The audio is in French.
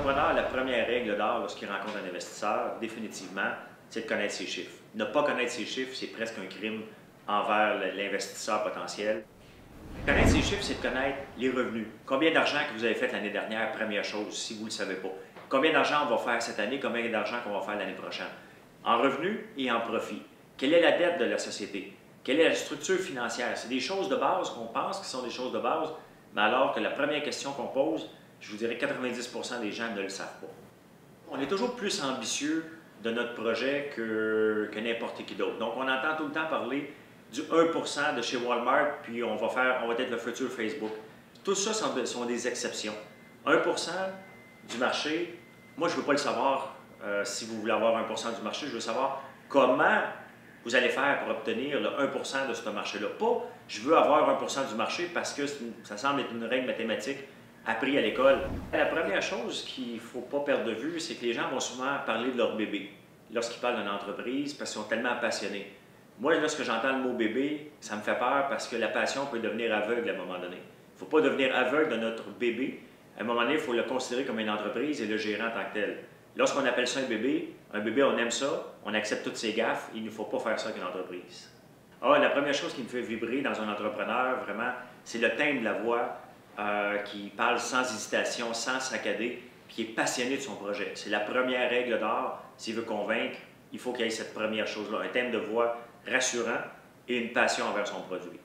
entrepreneur, la première règle d'or lorsqu'il rencontre un investisseur, définitivement, c'est de connaître ses chiffres. Ne pas connaître ses chiffres, c'est presque un crime envers l'investisseur potentiel. Connaître ses chiffres, c'est de connaître les revenus. Combien d'argent que vous avez fait l'année dernière, première chose, si vous ne le savez pas. Combien d'argent on va faire cette année, combien d'argent qu'on va faire l'année prochaine. En revenus et en profit. Quelle est la dette de la société? Quelle est la structure financière? C'est des choses de base qu'on pense qui sont des choses de base, mais alors que la première question qu'on pose, je vous dirais 90% des gens ne le savent pas. On est toujours plus ambitieux de notre projet que n'importe qui d'autre. Donc, on entend tout le temps parler du 1% de chez Walmart, puis on va être le futur Facebook. Tout ça sont des exceptions. 1% du marché, moi, je ne veux pas le savoir si vous voulez avoir 1% du marché, je veux savoir comment vous allez faire pour obtenir le 1% de ce marché-là. Pas, je veux avoir 1% du marché parce que ça semble être une règle mathématique apprise à l'école. La première chose qu'il ne faut pas perdre de vue, c'est que les gens vont souvent parler de leur bébé lorsqu'ils parlent d'une entreprise parce qu'ils sont tellement passionnés. Moi, lorsque j'entends le mot bébé, ça me fait peur parce que la passion peut devenir aveugle à un moment donné. Il ne faut pas devenir aveugle de notre bébé. À un moment donné, il faut le considérer comme une entreprise et le gérer en tant que tel. Lorsqu'on appelle ça un bébé, on aime ça, on accepte toutes ses gaffes, il ne faut pas faire ça avec une entreprise. La première chose qui me fait vibrer dans un entrepreneur, vraiment, c'est le thème de la voix qui parle sans hésitation, sans saccader, puis qui est passionné de son projet. C'est la première règle d'or. S'il veut convaincre, il faut qu'il y ait cette première chose-là, un thème de voix rassurant et une passion envers son produit.